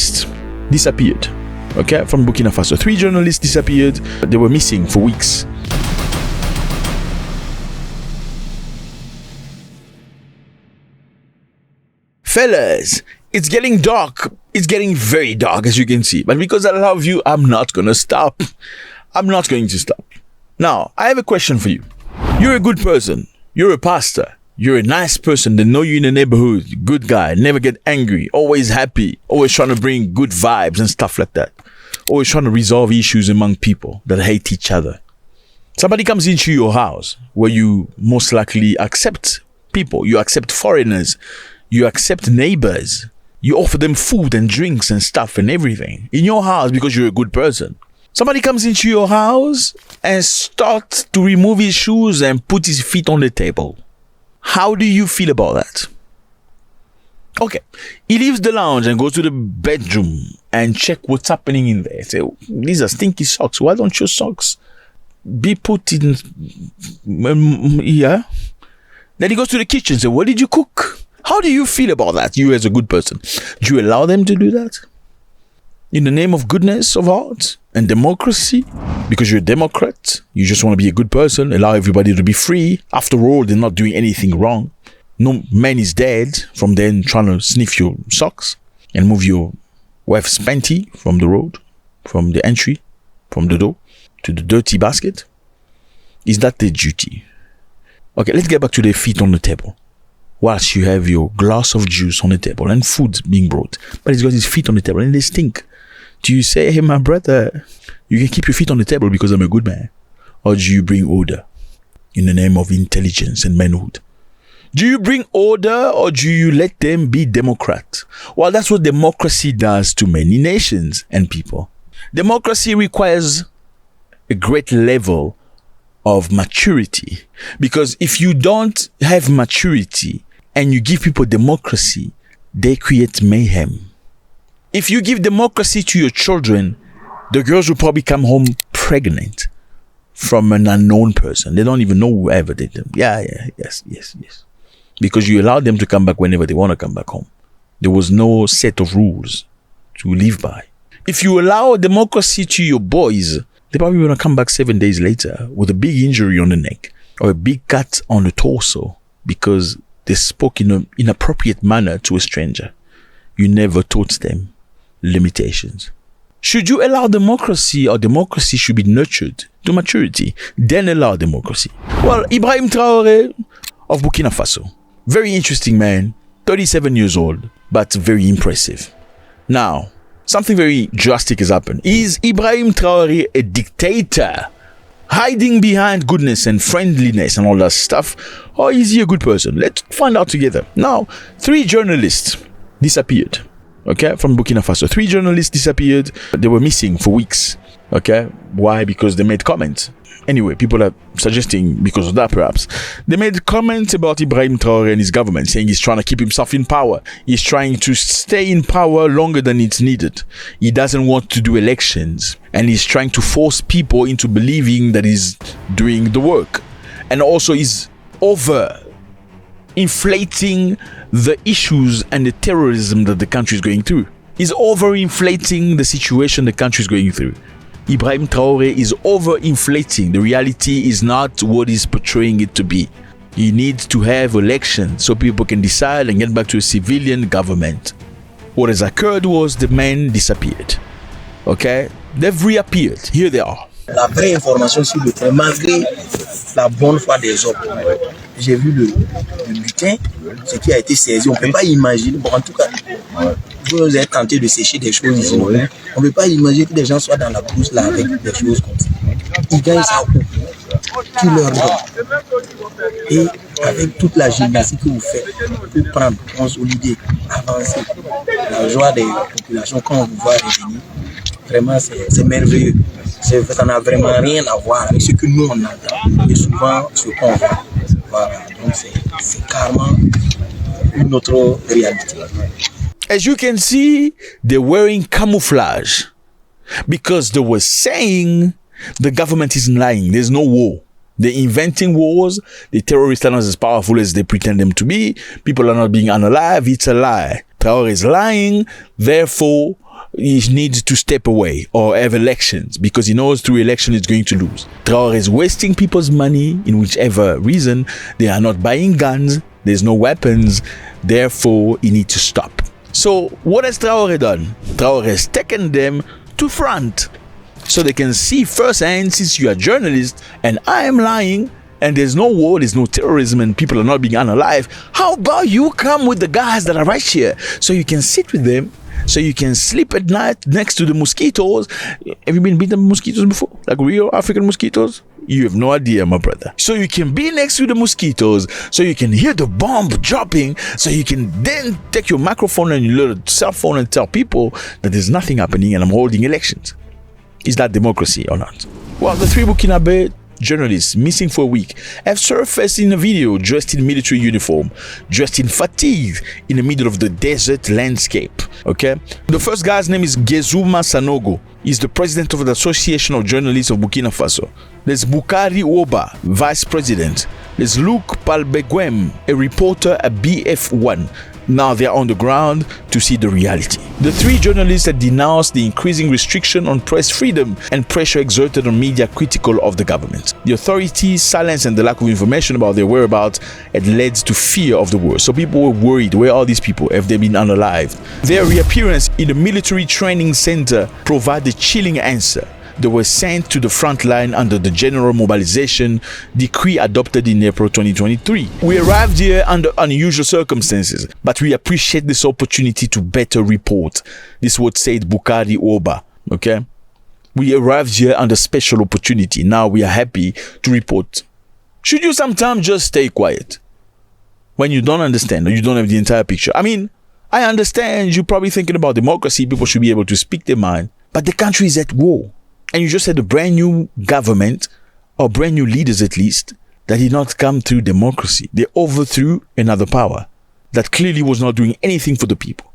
journalists disappeared, okay, from Burkina Faso. 3 journalists disappeared. They were missing for weeks. Fellas, it's getting dark. It's getting very dark, as you can see. But because I love you, I'm not going to stop. I'm not going to stop. Now, I have a question for you. You're a good person. You're a pastor. You're a nice person. They know you in the neighborhood. Good guy. Never get angry. Always happy. Always trying to bring good vibes and stuff like that. Always trying to resolve issues among people that hate each other. Somebody comes into your house where you most likely accept people. You accept foreigners. You accept neighbors. You offer them food and drinks and stuff and everything in your house because you're a good person. Somebody comes into your house and starts to remove his shoes and put his feet on the table. How do you feel about that? Okay, he leaves the lounge and goes to the bedroom and check what's happening in there. Say, these are stinky socks. Why don't your socks be put in here? Then he goes to the kitchen and says, what did you cook? How do you feel about that, you as a good person? Do you allow them to do that? In the name of goodness of heart and democracy? Because you're a Democrat, you just want to be a good person, allow everybody to be free. After all, they're not doing anything wrong. No man is dead from then trying to sniff your socks and move your wife's panty from the road, from the entry, from the door to the dirty basket. Is that their duty? Okay, let's get back to the feet on the table. Whilst you have your glass of juice on the table and food being brought, but he's got his feet on the table and they stink. Do you say, hey, my brother, you can keep your feet on the table because I'm a good man? Or do you bring order in the name of intelligence and manhood? Do you bring order or do you let them be Democrat? Well, that's what democracy does to many nations and people. Democracy requires a great level of maturity, because if you don't have maturity and you give people democracy, they create mayhem. If you give democracy to your children, the girls will probably come home pregnant from an unknown person. They don't even know whoever did them. Yes. Because you allow them to come back whenever they want to come back home. There was no set of rules to live by. If you allow democracy to your boys, they probably want to come back 7 days later with a big injury on the neck or a big cut on the torso because they spoke in an inappropriate manner to a stranger. You never taught them limitations. Should you allow democracy, or democracy should be nurtured to maturity, then allow democracy? Well, Ibrahim Traoré of Burkina Faso. Very interesting man, 37 years old, but very impressive. Now, something very drastic has happened. Is Ibrahim Traoré a dictator, hiding behind goodness and friendliness and all that stuff? Or is he a good person? Let's find out together. Now, 3 journalists disappeared, okay, from Burkina Faso. 3 journalists disappeared. They were missing for weeks, okay? Why? Because they made comments. Anyway, people are suggesting because of that, perhaps. They made comments about Ibrahim Traoré and his government, saying he's trying to keep himself in power. He's trying to stay in power longer than it's needed. He doesn't want to do elections. And he's trying to force people into believing that he's doing the work. And also he's over-inflating the issues and the terrorism that the country is going through. He's over-inflating the situation the country is going through. Ibrahim Traoré is over-inflating. The reality is not what he's portraying it to be. He needs to have elections so people can decide and get back to a civilian government. What has occurred was the men disappeared. Okay? They've reappeared. Here they are. La vraie information sur le terrain, malgré la bonne foi des hommes. J'ai vu le butin, ce qui a été saisi. On ne peut pas imaginer. Bon, en tout cas, vous êtes tenté de sécher des choses ici. On ne peut pas imaginer que des gens soient dans la brousse là avec des choses comme ça. Ils gagnent ça où? Qui leur donne. Et avec toute la gymnastique que vous faites pour prendre, consolider, avancer, la joie des populations quand on vous voit revenir, vraiment c'est merveilleux. Ça n'a vraiment rien à voir avec ce que nous on entend et souvent ce qu'on voit. Voilà, donc c'est carrément une autre réalité. As you can see, they're wearing camouflage because they were saying the government isn't lying. There's no war. They're inventing wars. The terrorists are not as powerful as they pretend them to be. People are not being unalive. It's a lie. Traoré is lying. Therefore, he needs to step away or have elections because he knows through election he's going to lose. Traoré is wasting people's money in whichever reason. They are not buying guns. There's no weapons. Therefore, he needs to stop. So what has Traoré done? Traoré has taken them to front so they can see firsthand, since you are journalists and I am lying and there's no war, there's no terrorism and people are not being unalive. How about you come with the guys that are right here so you can sit with them, so you can sleep at night next to the mosquitoes. Have you been bitten by mosquitoes before? Like real African mosquitoes? You have no idea, my brother. So you can be next to the mosquitoes, so you can hear the bomb dropping, so you can then take your microphone and your little cell phone and tell people that there's nothing happening and I'm holding elections. Is that democracy or not? Well, the 3 Burkinabe journalists missing for a week have surfaced in a video dressed in military uniform, dressed in fatigue in the middle of the desert landscape. Okay, the first guy's name is Gezuma Sanogo. He's the president of the Association of Journalists of Burkina Faso. There's Bukari Oba, vice president. There's Luc Palbeguem, a reporter at BF1. Now they're on the ground to see the reality. The 3 journalists have denounced the increasing restriction on press freedom and pressure exerted on media critical of the government. The authorities' silence and the lack of information about their whereabouts had led to fear of the war. So people were worried, where are these people? Have they been unalived? Their reappearance in the military training center provided a chilling answer. They were sent to the front line under the general mobilization decree adopted in April 2023. We arrived here under unusual circumstances, but we appreciate this opportunity to better report. This is what said Bukari Oba. Okay? We arrived here under special opportunity. Now we are happy to report. Should you sometimes just stay quiet when you don't understand or you don't have the entire picture? I mean, I understand you're probably thinking about democracy. People should be able to speak their mind, but the country is at war. And you just had a brand new government, or brand new leaders at least, that did not come through democracy. They overthrew another power that clearly was not doing anything for the people.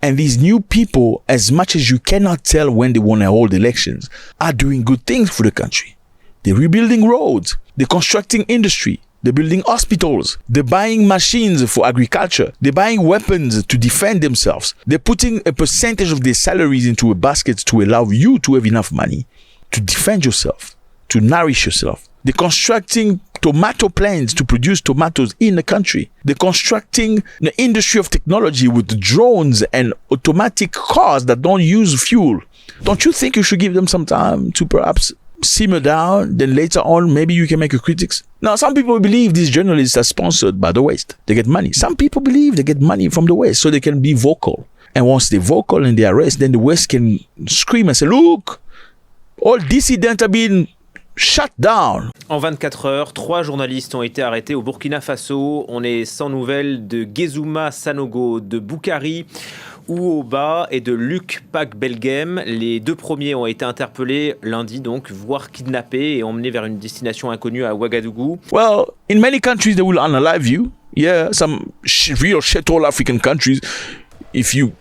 And these new people, as much as you cannot tell when they want to hold elections, are doing good things for the country. They're rebuilding roads. They're constructing industry. They're building hospitals. They're buying machines for agriculture. They're buying weapons to defend themselves. They're putting a percentage of their salaries into a basket to allow you to have enough money to defend yourself, to nourish yourself. They're constructing tomato plants to produce tomatoes in the country. They're constructing the industry of technology with drones and automatic cars that don't use fuel. Don't you think you should give them some time to perhaps simmer down, then later on maybe you can make your critics? Now, some people believe these journalists are sponsored by the West. They get money. Some people believe they get money from the West so they can be vocal. And once they're vocal and they arrest, then the West can scream and say, look, all dissidents have been shut down. En 24 heures, 3 journalistes ont été arrêtés au Burkina Faso. On est sans nouvelles de Gezuma Sanogo, de Bukari Ouoba et de Luc Palbeguem. Les 2 premiers ont été interpellés lundi, donc, voire kidnappés et emmenés vers une destination inconnue à Ouagadougou. Well, in many countries they will unalive you. Yeah, some real shithole African countries, if you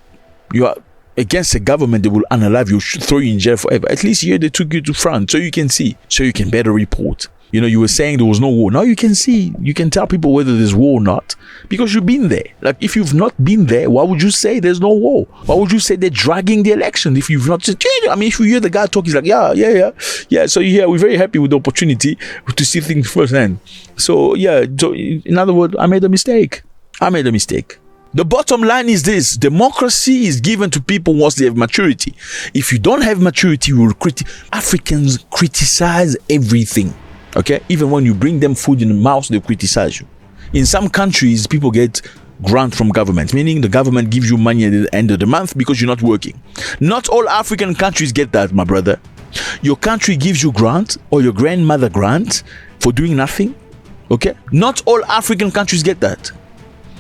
are against the government, they will unalive you, throw you in jail forever. At least here they took you to France so you can see, so you can better report. You know, you were saying there was no war. Now you can see, you can tell people whether there's war or not because you've been there. Like, if you've not been there, why would you say there's no war? Why would you say they're dragging the election if you've not said, I mean, if you hear the guy talk, he's like, yeah. So yeah, we're very happy with the opportunity to see things firsthand. So yeah, so in other words, I made a mistake. The bottom line is this: democracy is given to people once they have maturity. If you don't have maturity, you will Africans criticize everything. Okay, even when you bring them food in the mouth, they criticize you. In some countries, people get grant from government, meaning the government gives you money at the end of the month because you're not working. Not all African countries get that, my brother. Your country gives you grant, or your grandmother grant, for doing nothing. Okay, not all African countries get that.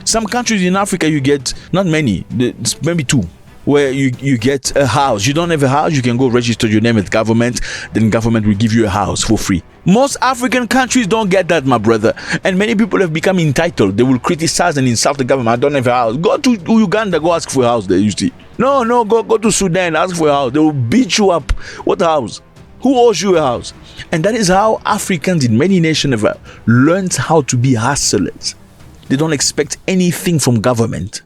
Some countries in Africa you get, not many, maybe 2, where you get a house. You don't have a house, you can go register your name at government, then government will give you a house for free. Most African countries don't get that, my brother. And many people have become entitled. They will criticize and insult the government. I don't have a house. Go to Uganda, go ask for a house there, you see. No, go to Sudan, ask for a house. They will beat you up. What house? Who owes you a house? And that is how Africans in many nations have learned how to be hustlers. They don't expect anything from government.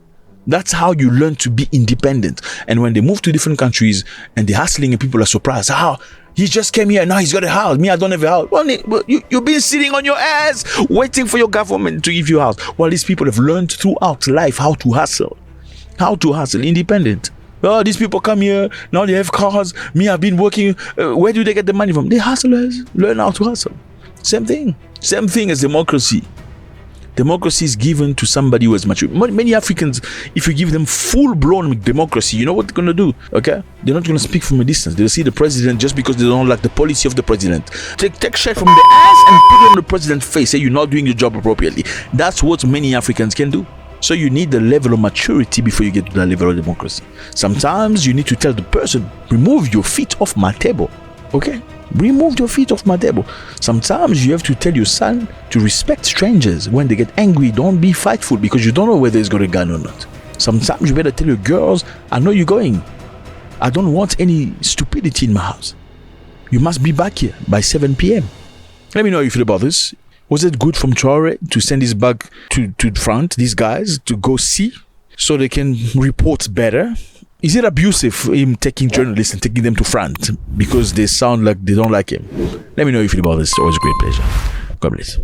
That's how you learn to be independent. And when they move to different countries and they're hustling and people are surprised, how he just came here, now he's got a house. Me, I don't have a house. Well, you've been sitting on your ass waiting for your government to give you a house. Well, these people have learned throughout life how to hustle. How to hustle, independent. Oh, these people come here, now they have cars. Me, I've been working. Where do they get the money from? They hustlers learn how to hustle. Same thing. Same thing as democracy. Democracy is given to somebody who is mature. Many Africans, if you give them full-blown democracy, you know what they're going to do, okay? They're not going to speak from a distance. They'll see the president just because they don't like the policy of the president. Take shit from the ass and put it on the president's face. Say you're not doing your job appropriately. That's what many Africans can do. So you need the level of maturity before you get to that level of democracy. Sometimes you need to tell the person, remove your feet off my table, okay? Remove your feet off my table. Sometimes you have to tell your son to respect strangers. When they get angry, don't be fightful because you don't know whether he's got a gun or not. Sometimes you better tell your girls, I know you're going. I don't want any stupidity in my house. You must be back here by 7 p.m. Let me know how you feel about this. Was it good from Traoré to send his back to front, these guys, to go see so they can report better? Is it abusive, him taking journalists and taking them to front because they sound like they don't like him? Let me know how you feel about this. It's always a great pleasure. God bless.